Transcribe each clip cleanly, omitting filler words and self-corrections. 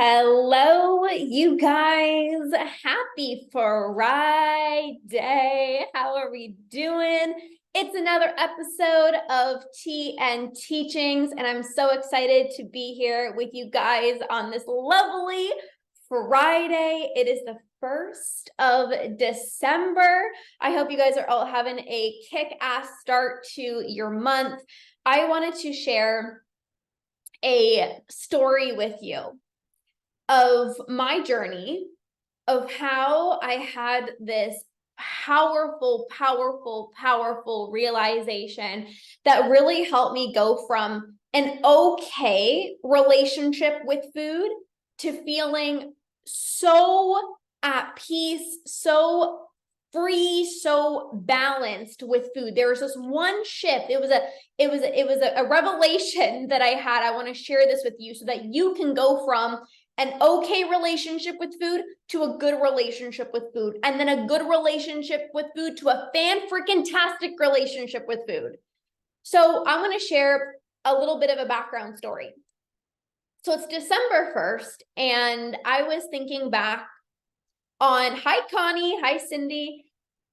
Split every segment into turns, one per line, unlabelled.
Hello, you guys. Happy Friday. How are we doing? It's another episode of Tea and Teachings, and I'm so excited to be here with you guys on this lovely Friday. It is the 1st of December. I hope you guys are all having a kick-ass start to your month. I wanted to share a story with you of my journey of how I had this powerful realization that really helped me go from an okay relationship with food to feeling so at peace, so free, so balanced with food. There was this one shift. It was a revelation that I had. I want to share this with you so that you can go from an okay relationship with food to a good relationship with food, and then a good relationship with food to a fan-freaking-tastic relationship with food. So I'm going to share a little bit of a background story. So it's December 1st, and I was thinking back on, hi Connie, hi Cindy.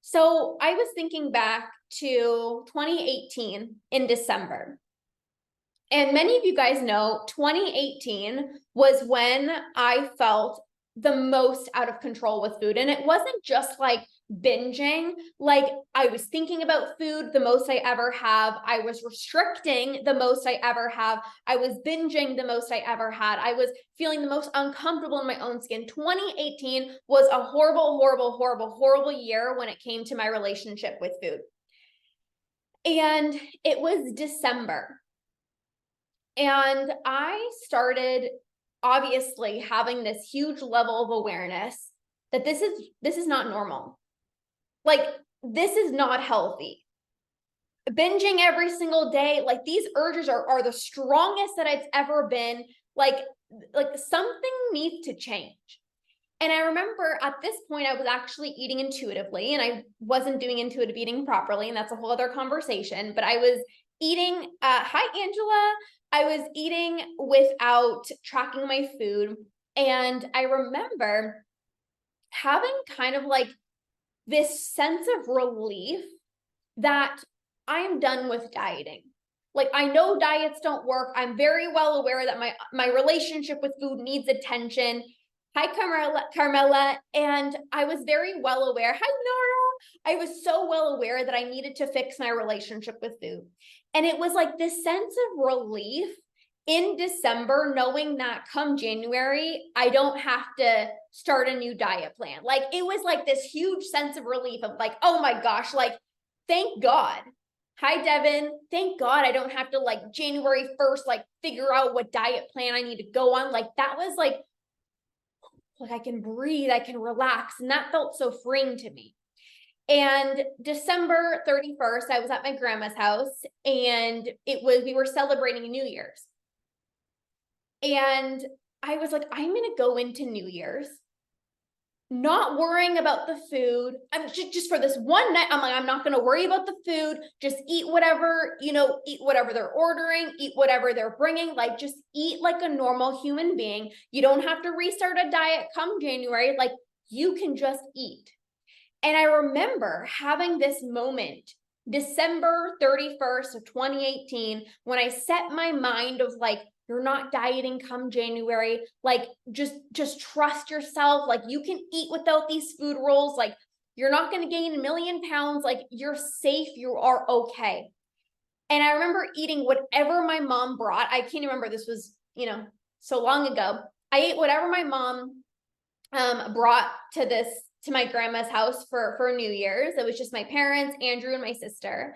So I was thinking back to 2018 in December. And many of you guys know 2018 was when I felt the most out of control with food. And it wasn't just like binging, like I was thinking about food the most I ever have. I was restricting the most I ever have. I was binging the most I ever had. I was feeling the most uncomfortable in my own skin. 2018 was a horrible year when it came to my relationship with food. And it was December. And I started obviously having this huge level of awareness that this is not normal. Like, this is not healthy. Binging every single day, like these urges are the strongest that I've ever been. Like something needs to change. And I remember at this point, I was actually eating intuitively, and I wasn't doing intuitive eating properly. And that's a whole other conversation, but I was eating, hi, Angela. I was eating without tracking my food. And I remember having kind of like this sense of relief that I'm done with dieting. Like, I know diets don't work. I'm very well aware that my relationship with food needs attention. Hi, Carmela. And I was very well aware. Hi, Nora. I was so well aware that I needed to fix my relationship with food. And it was like this sense of relief in December, knowing that come January, I don't have to start a new diet plan. Like, it was like this huge sense of relief of like, oh my gosh, like, thank God. Hi, Devin. Thank God I don't have to like January 1st, like figure out what diet plan I need to go on. Like, that was like I can breathe, I can relax. And that felt so freeing to me. And December 31st, I was at my grandma's house, and we were celebrating New Year's. And I was like, I'm going to go into New Year's not worrying about the food. I'm just for this one night, I'm like, I'm not going to worry about the food. Just eat whatever, eat whatever they're ordering, eat whatever they're bringing, like just eat like a normal human being. You don't have to restart a diet come January. Like, you can just eat. And I remember having this moment, December 31st of 2018, when I set my mind of like, you're not dieting come January. Like, just trust yourself. Like, you can eat without these food rules. Like, you're not going to gain a million pounds. Like, you're safe. You are okay. And I remember eating whatever my mom brought. I can't remember. This was, so long ago. I ate whatever my mom brought to my grandma's house for New Year's. It was just my parents, Andrew, and my sister.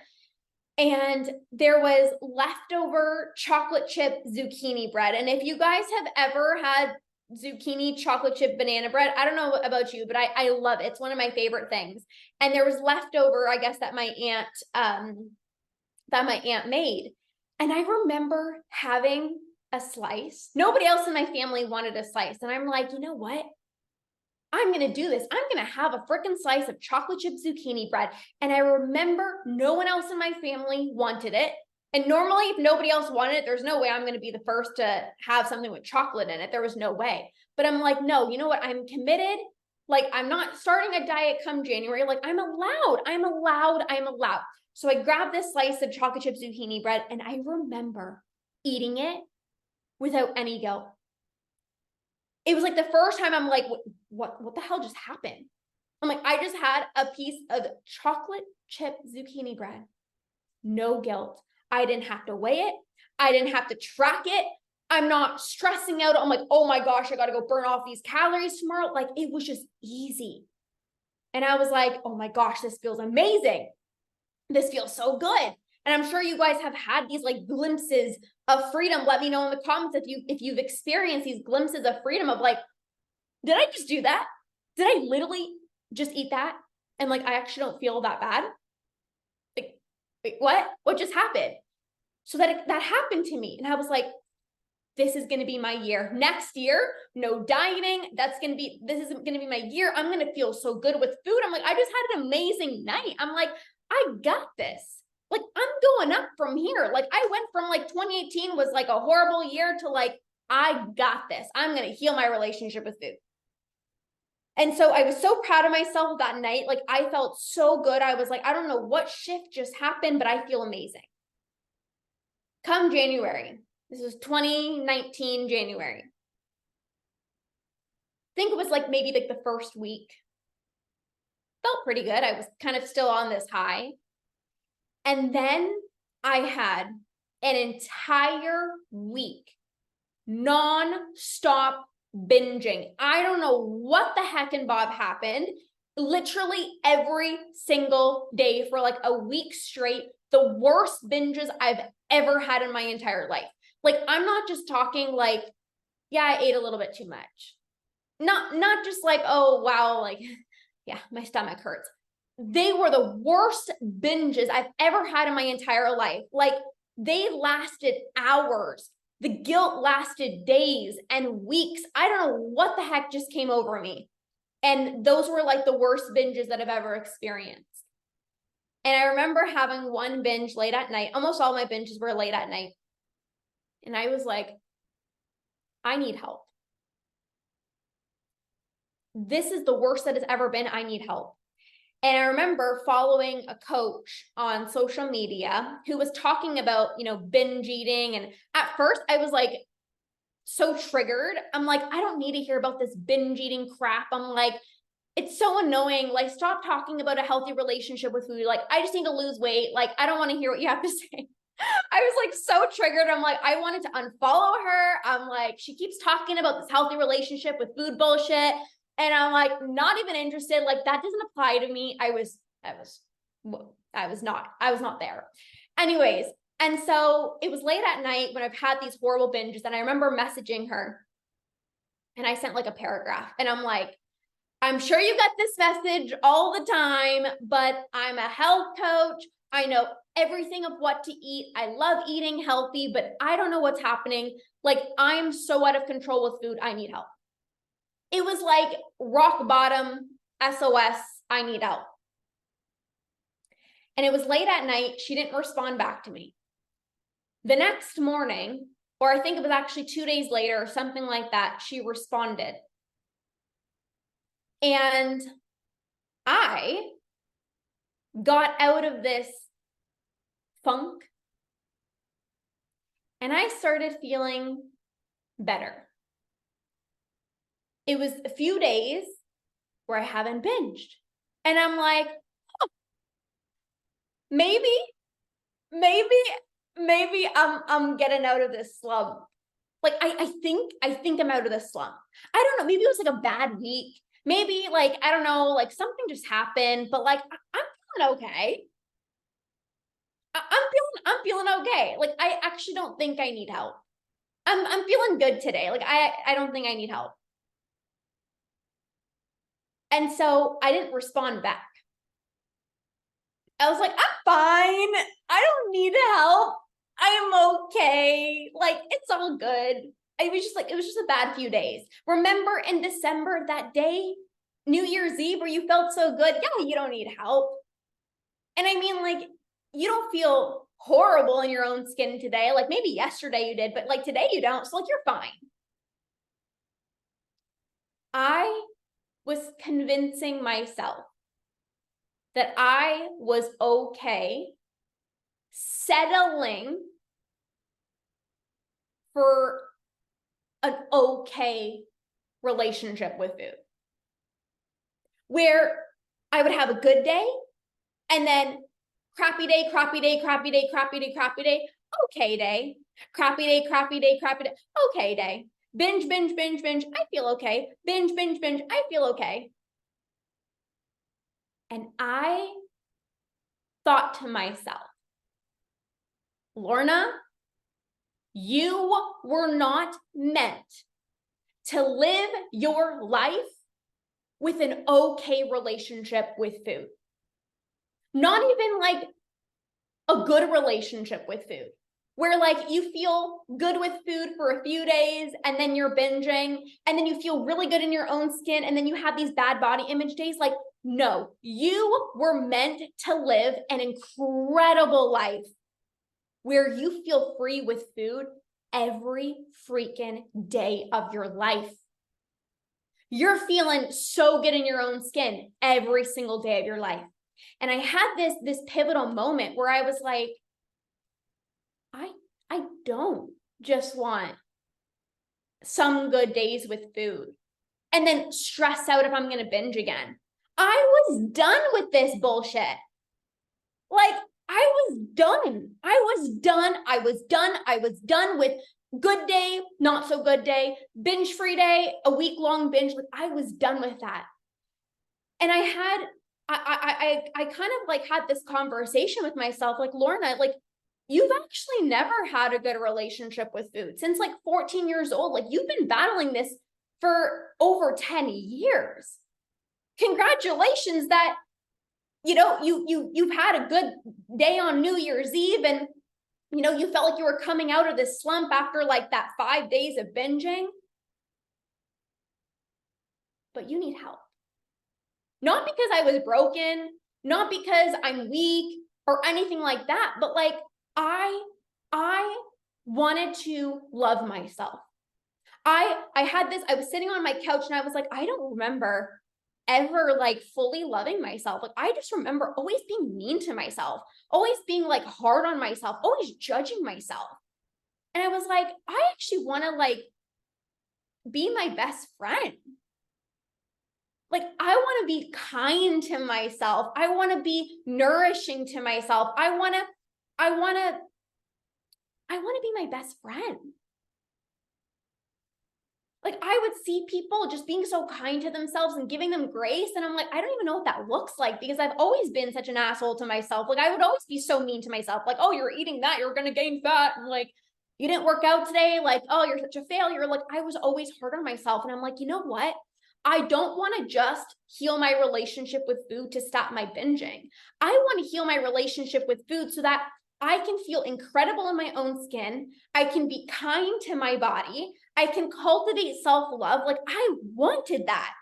And there was leftover chocolate chip zucchini bread. And if you guys have ever had zucchini chocolate chip banana bread, I don't know about you, but I love it. It's one of my favorite things. And there was leftover, I guess, that my aunt made. And I remember having a slice. Nobody else in my family wanted a slice. And I'm like, you know what? I'm going to do this. I'm going to have a freaking slice of chocolate chip zucchini bread. And I remember no one else in my family wanted it. And normally, if nobody else wanted it, there's no way I'm going to be the first to have something with chocolate in it. There was no way. But I'm like, no, you know what? I'm committed. Like, I'm not starting a diet come January. Like, I'm allowed. So I grabbed this slice of chocolate chip zucchini bread, and I remember eating it without any guilt. It was like the first time I'm like, what the hell just happened? I'm like, I just had a piece of chocolate chip zucchini bread. No guilt. I didn't have to weigh it. I didn't have to track it. I'm not stressing out. I'm like, oh my gosh, I got to go burn off these calories tomorrow. Like, it was just easy. And I was like, oh my gosh, this feels amazing. This feels so good. And I'm sure you guys have had these like glimpses of freedom. Let me know in the comments if you've experienced these glimpses of freedom of like, did I just do that? Did I literally just eat that? And like, I actually don't feel that bad. Like, wait, what? What just happened? So that happened to me. And I was like, this is going to be my year. Next year, no dieting. This is going to be my year. I'm going to feel so good with food. I'm like, I just had an amazing night. I'm like, I got this. Like, I'm going up from here. Like, I went from like 2018 was like a horrible year to like, I got this. I'm going to heal my relationship with food. And so I was so proud of myself that night. Like, I felt so good. I was like, I don't know what shift just happened, but I feel amazing. Come January, this was 2019 January. I think it was like maybe like the first week. Felt pretty good. I was kind of still on this high. And then I had an entire week non-stop binging. I don't know what the heck and Bob happened. Literally every single day for like a week straight, the worst binges I've ever had in my entire life. Like, I'm not just talking like, yeah, I ate a little bit too much. Not just like, oh, wow, like, yeah, my stomach hurts. They were the worst binges I've ever had in my entire life. Like, they lasted hours. The guilt lasted days and weeks. I don't know what the heck just came over me. And those were like the worst binges that I've ever experienced. And I remember having one binge late at night. Almost all my binges were late at night. And I was like, I need help. This is the worst that has ever been. I need help. And I remember following a coach on social media who was talking about, binge eating. And at first I was like, so triggered. I'm like, I don't need to hear about this binge eating crap. I'm like, it's so annoying. Like, stop talking about a healthy relationship with food. Like, I just need to lose weight. Like, I don't want to hear what you have to say. I was like so triggered. I'm like, I wanted to unfollow her. I'm like, she keeps talking about this healthy relationship with food bullshit. And I'm like, not even interested. Like, that doesn't apply to me. I was not there. Anyways. And so it was late at night when I've had these horrible binges. And I remember messaging her and I sent like a paragraph and I'm like, I'm sure you got this message all the time, but I'm a health coach. I know everything of what to eat. I love eating healthy, but I don't know what's happening. Like, I'm so out of control with food. I need help. It was like rock bottom, SOS, I need help. And it was late at night. She didn't respond back to me. The next morning, or I think it was actually 2 days later or something like that, she responded. And I got out of this funk and I started feeling better. It was a few days where I haven't binged. And I'm like, oh, maybe I'm getting out of this slump. Like, I think I'm out of this slump. I don't know. Maybe it was like a bad week. Maybe like, I don't know, like something just happened, but like, I'm feeling okay. I'm feeling okay. Like, I actually don't think I need help. I'm feeling good today. Like, I don't think I need help. And so I didn't respond back. I was like, I'm fine. I don't need help. I am okay. Like, it's all good. It was just a bad few days. Remember in December, that day, New Year's Eve, where you felt so good? Yeah, you don't need help. And I mean, like, you don't feel horrible in your own skin today. Like maybe yesterday you did, but like today you don't. So like you're fine. I was convincing myself that I was okay settling for an okay relationship with food, where I would have a good day and then crappy day, crappy day, crappy day, crappy day, crappy day, okay day, crappy day, crappy day, crappy day, okay day, binge, binge, binge, binge, I feel okay, binge, binge, binge, I feel okay. And I thought to myself, Lorna, you were not meant to live your life with an okay relationship with food. Not even like a good relationship with food, where like you feel good with food for a few days and then you're binging and then you feel really good in your own skin and then you have these bad body image days. Like, no, you were meant to live an incredible life where you feel free with food every freaking day of your life. You're feeling so good in your own skin every single day of your life. And I had this pivotal moment where I was like, I don't just want some good days with food and then stress out if I'm going to binge again. I was done with this bullshit. Like, I was done. I was done with good day, not so good day, binge free day, a week-long binge. Like, I was done with that. And I kind of like had this conversation with myself, like, Lorna, like, you've actually never had a good relationship with food since like 14 years old. Like, you've been battling this for over 10 years. Congratulations that, you know, you've had a good day on New Year's Eve and, you know, you felt like you were coming out of this slump after like that 5 days of binging. But you need help. Not because I was broken, not because I'm weak or anything like that, but like I wanted to love myself. I had this, I was sitting on my couch and I was like, I don't remember ever like fully loving myself. Like, I just remember always being mean to myself, always being like hard on myself, always judging myself. And I was like, I actually want to like be my best friend. Like, I want to be kind to myself. I want to be nourishing to myself. I want to be my best friend. Like, I would see people just being so kind to themselves and giving them grace. And I'm like, I don't even know what that looks like because I've always been such an asshole to myself. Like, I would always be so mean to myself. Like, oh, you're eating that, you're going to gain fat. And like, you didn't work out today. Like, oh, you're such a failure. Like, I was always hard on myself. And I'm like, you know what? I don't want to just heal my relationship with food to stop my binging. I want to heal my relationship with food so that I can feel incredible in my own skin. I can be kind to my body. I can cultivate self-love. Like, I wanted that.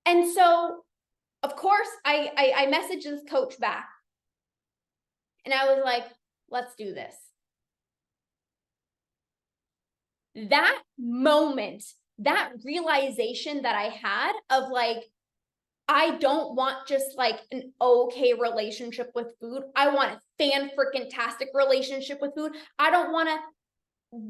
And so, of course, I messaged this coach back. And I was like, let's do this. That moment, that realization that I had of like, I don't want just like an okay relationship with food. I want a fan-freaking-tastic relationship with food. I don't want to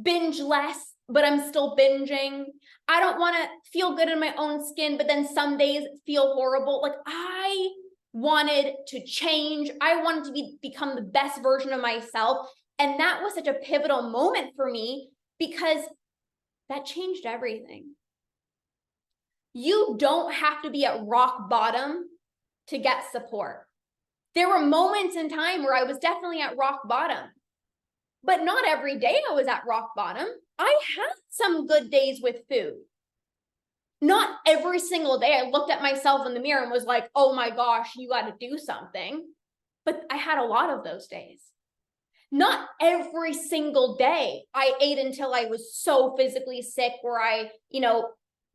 binge less, but I'm still binging. I don't want to feel good in my own skin, but then some days feel horrible. Like, I wanted to change. I wanted to become the best version of myself. And that was such a pivotal moment for me because that changed everything. You don't have to be at rock bottom to get support. There were moments in time where I was definitely at rock bottom, but not every day I was at rock bottom. I had some good days with food. Not every single day I looked at myself in the mirror and was like, oh my gosh, you got to do something. But I had a lot of those days. Not every single day I ate until I was so physically sick where I, you know,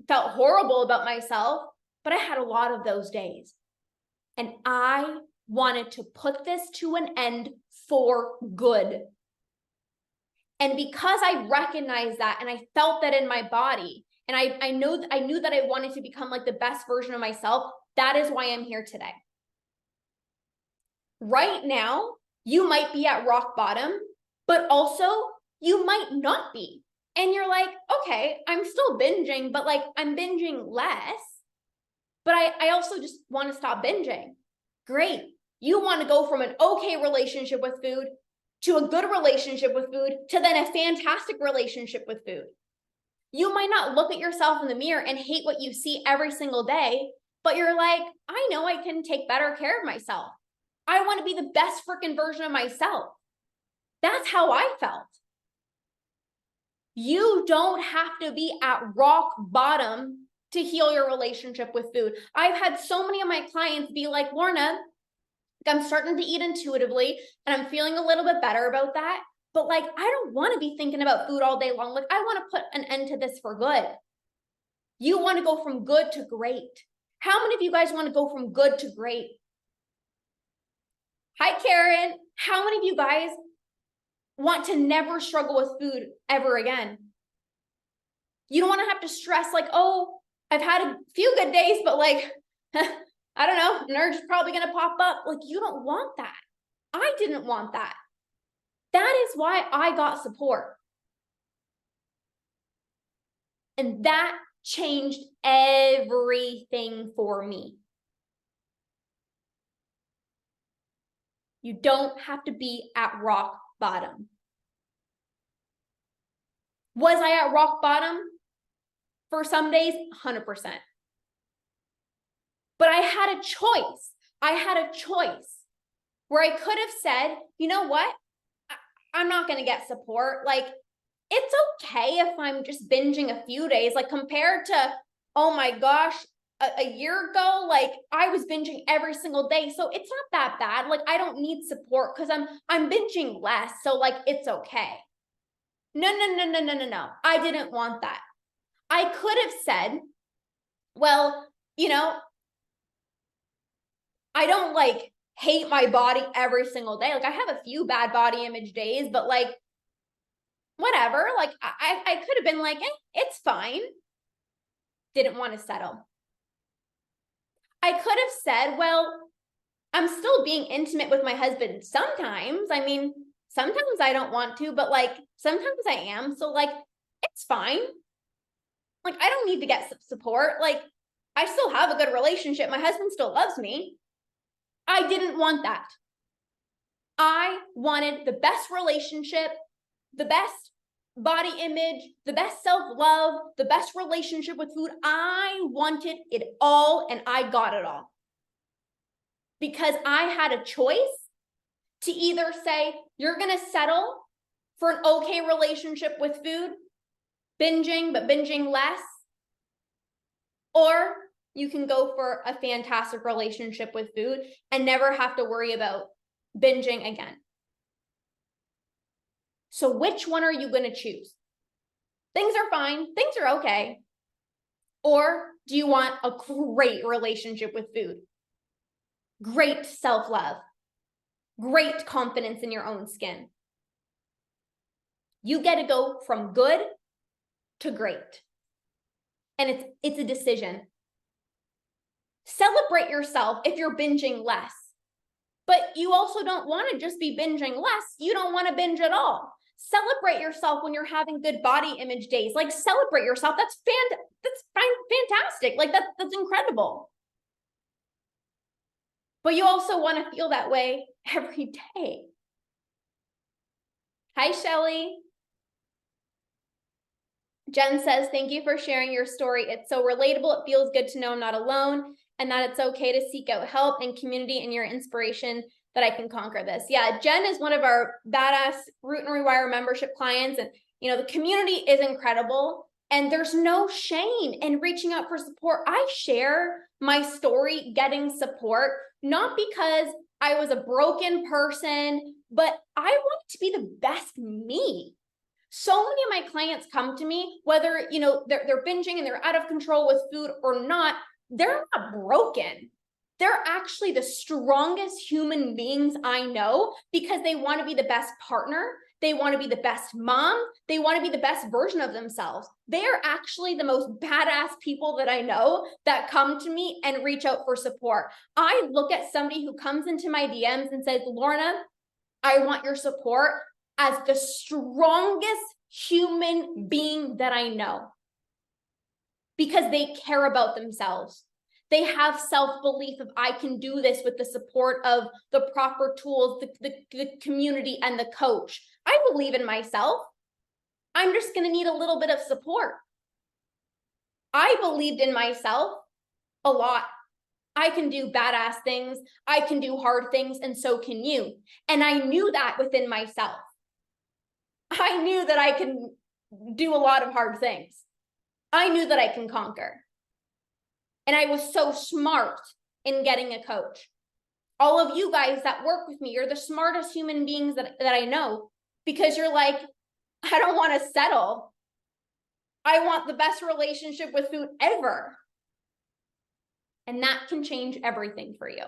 felt horrible about myself, but I had a lot of those days. And I wanted to put this to an end for good. And because I recognized that and I felt that in my body, and I knew that I wanted to become like the best version of myself, that is why I'm here today. Right now, you might be at rock bottom, but also you might not be. And you're like, okay, I'm still binging, but like I'm binging less, but I also just want to stop binging. Great. You want to go from an okay relationship with food to a good relationship with food to then a fantastic relationship with food. You might not look at yourself in the mirror and hate what you see every single day, but you're like, I know I can take better care of myself. I want to be the best freaking version of myself. That's how I felt. You don't have to be at rock bottom to heal your relationship with food. I've had so many of my clients be like, Lorna, I'm starting to eat intuitively and I'm feeling a little bit better about that. But like, I don't want to be thinking about food all day long. Like, I want to put an end to this for good. You want to go from good to great. How many of you guys want to go from good to great? Hi, Karen. How many of you guys want to never struggle with food ever again? You don't want to have to stress like, oh, I've had a few good days, but like, I don't know, an urge is probably going to pop up. Like, you don't want that. I didn't want that. That is why I got support. And that changed everything for me. You don't have to be at rock bottom. Was I at rock bottom for some days? 100%. But I had a choice. I had a choice where I could have said, you know what? I'm not going to get support. Like, it's okay if I'm just binging a few days, like compared to, oh my gosh, a year ago, like I was binging every single day. So it's not that bad. Like, I don't need support because I'm binging less. So like, it's okay. No. I didn't want that. I could have said, well, you know, I don't like hate my body every single day. Like, I have a few bad body image days, but like, whatever. Like, I could have been like, it's fine. Didn't want to settle. I could have said, well, I'm still being intimate with my husband sometimes. I mean, sometimes I don't want to, but like, sometimes I am. So like, it's fine. Like, I don't need to get support. Like, I still have a good relationship. My husband still loves me. I didn't want that. I wanted the best relationship, the best body image, the best self-love, the best relationship with food. I wanted it all and I got it all. Because I had a choice to either say, you're going to settle for an okay relationship with food, binging, but binging less, or you can go for a fantastic relationship with food and never have to worry about binging again. So which one are you going to choose? Things are fine. Things are okay. Or do you want a great relationship with food? Great self-love, great confidence in your own skin. You get to go from good to great. And it's a decision. Celebrate yourself if you're binging less. But you also don't want to just be binging less. You don't want to binge at all. Celebrate yourself when you're having good body image days. Like, celebrate yourself. That's fantastic. Like, that's incredible. But you also want to feel that way every day. Hi, Shelly. Jen says, thank you for sharing your story. It's so relatable. It feels good to know I'm not alone and that it's okay to seek out help and community and your inspiration that I can conquer this. Yeah, Jen is one of our badass Root and Rewire membership clients. And, you know, the community is incredible. And there's no shame in reaching out for support. I share my story getting support, not because I was a broken person, but I want to be the best me. So many of my clients come to me, whether, you know, they're binging and they're out of control with food or not, they're not broken. they're actually the strongest human beings I know because they want to be the best partner. They want to be the best mom. They want to be the best version of themselves. They are actually the most badass people that I know that come to me and reach out for support. I look at somebody who comes into my DMs and says, Lorna, I want your support, as the strongest human being that I know, because they care about themselves. They have self-belief of I can do this with the support of the proper tools, the community, and the coach. I believe in myself. I'm just going to need a little bit of support. I believed in myself a lot. I can do badass things. I can do hard things, and so can you. And I knew that within myself. I knew that I can do a lot of hard things. I knew that I can conquer. And I was so smart in getting a coach. All of you guys that work with me, you're the smartest human beings that I know, because you're like, I don't want to settle. I want the best relationship with food ever. And that can change everything for you.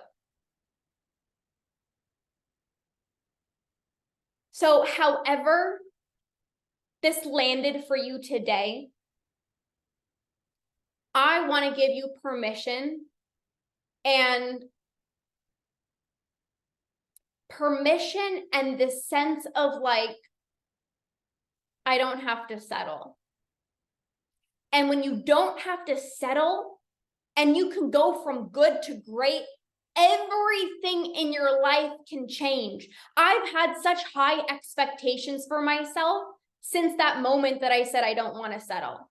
So however this landed for you today, I want to give you permission and the sense of like, I don't have to settle. And when you don't have to settle and you can go from good to great, everything in your life can change. I've had such high expectations for myself since that moment that I said I don't want to settle.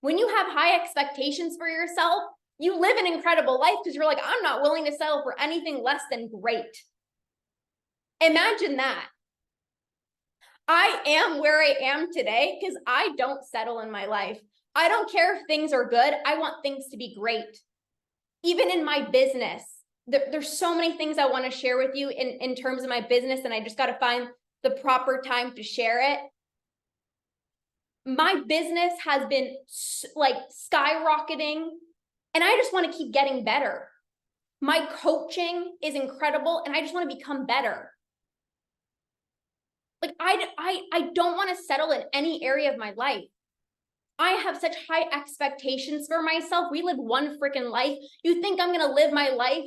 When you have high expectations for yourself, you live an incredible life because you're like, I'm not willing to settle for anything less than great. Imagine that. I am where I am today because I don't settle in my life. I don't care if things are good. I want things to be great. Even in my business, there's so many things I want to share with you in terms of my business, and I just got to find the proper time to share it. My business has been like skyrocketing, and I just want to keep getting better. My coaching is incredible, and I just want to become better. Like I don't want to settle in any area of my life. I have such high expectations for myself. We live one freaking life. You think I'm going to live my life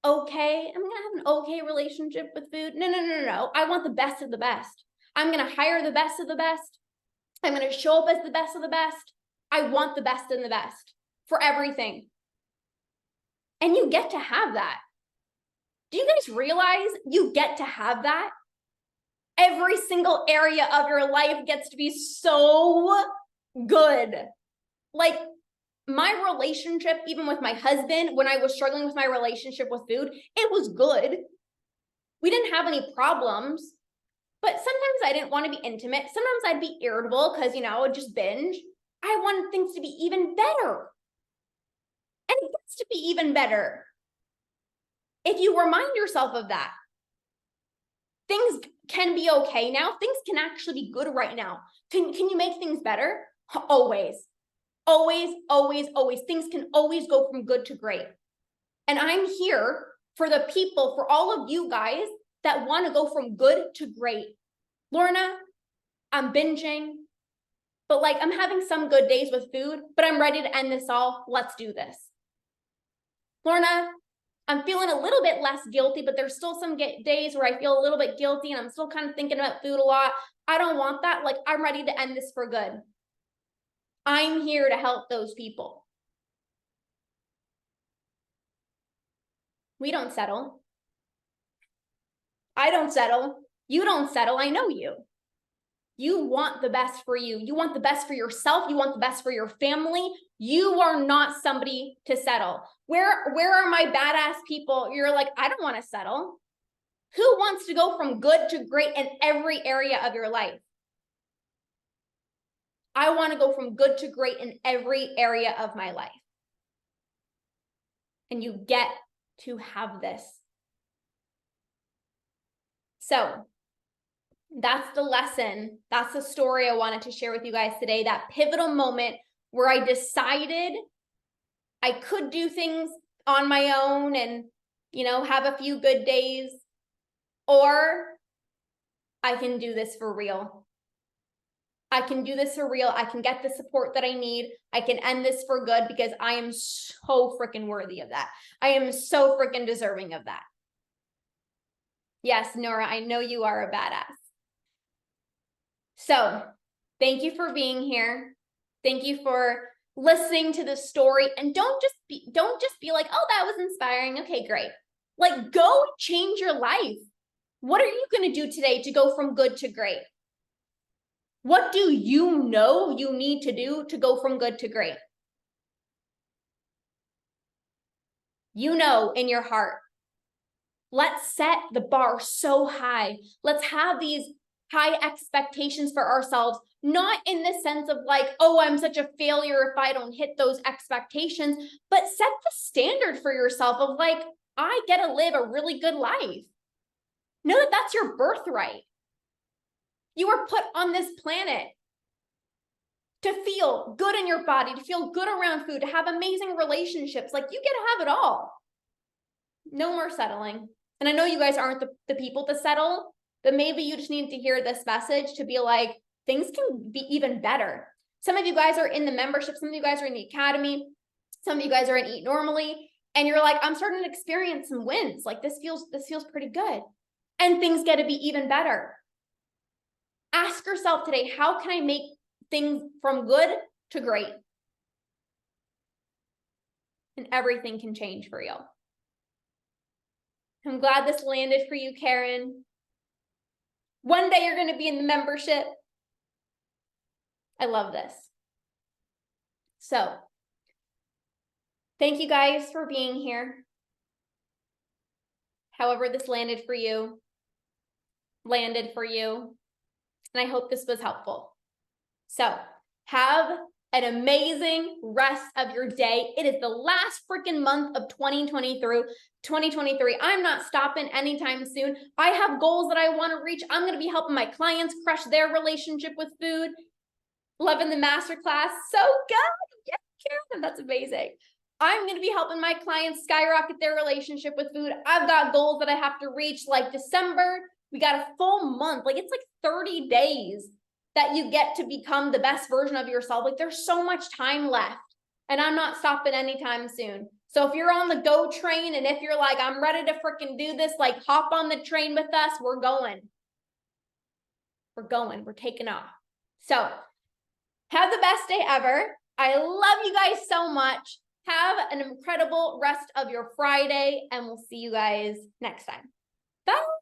okay? I'm going to have an okay relationship with food? No. I want the best of the best. I'm going to hire the best of the best. I'm going to show up as the best of the best. I want the best and the best for everything. And you get to have that. Do you guys realize you get to have that? Every single area of your life gets to be so good. Like my relationship, even with my husband, when I was struggling with my relationship with food, it was good. We didn't have any problems, but sometimes I didn't want to be intimate. Sometimes I'd be irritable because, I would just binge. I wanted things to be even better. And it gets to be even better if you remind yourself of that. Things can be okay now. Things can actually be good right now. Can you make things better? Always. Things can always go from good to great. And I'm here for the people, for all of you guys that want to go from good to great. Lorna, I'm binging, but like I'm having some good days with food, but I'm ready to end this all. Let's do this. Lorna, I'm feeling a little bit less guilty, but there's still some days where I feel a little bit guilty and I'm still kind of thinking about food a lot. I don't want that. Like I'm ready to end this for good. I'm here to help those people. We don't settle. I don't settle. You don't settle. I know you. You want the best for you. You want the best for yourself. You want the best for your family. You are not somebody to settle. Where are my badass people? You're like, I don't want to settle. Who wants to go from good to great in every area of your life? I want to go from good to great in every area of my life. And you get to have this. So that's the lesson. That's the story I wanted to share with you guys today. That pivotal moment where I decided I could do things on my own and, you know, have a few good days, or I can do this for real. I can do this for real. I can get the support that I need. I can end this for good because I am so freaking worthy of that. I am so freaking deserving of that. Yes, Nora, I know you are a badass. So thank you for being here. Thank you for listening to the story. And don't just be like, oh, that was inspiring. Okay, great. Like, go change your life. What are you going to do today to go from good to great? What do you know you need to do to go from good to great? You know in your heart. Let's set the bar so high. Let's have these high expectations for ourselves, not in the sense of like, oh, I'm such a failure if I don't hit those expectations, but set the standard for yourself of like, I get to live a really good life. Know that that's your birthright. You were put on this planet to feel good in your body, to feel good around food, to have amazing relationships. Like, you get to have it all. No more settling. And I know you guys aren't the people to settle, but maybe you just need to hear this message to be like, things can be even better. Some of you guys are in the membership. Some of you guys are in the academy. Some of you guys are in Eat Normally. And you're like, I'm starting to experience some wins. Like, this feels pretty good. And things get to be even better. Ask yourself today, how can I make things from good to great? And everything can change for you. I'm glad this landed for you, Karen. One day you're going to be in the membership. I love this. So, thank you guys for being here. However this landed for you. And I hope this was helpful. So, have an amazing rest of your day. It is the last freaking month of 2023. I'm not stopping anytime soon. I have goals that I want to reach. I'm going to be helping my clients crush their relationship with food. Loving the masterclass. So good. Yes, Karen, that's amazing. I'm going to be helping my clients skyrocket their relationship with food. I've got goals that I have to reach, like December. We got a full month. Like, it's like 30 days that you get to become the best version of yourself. Like, there's so much time left, and I'm not stopping anytime soon. So if you're on the go train, and if you're like, I'm ready to freaking do this, like, hop on the train with us. We're going. We're taking off. So have the best day ever. I love you guys so much. Have an incredible rest of your Friday, and we'll see you guys next time. Bye.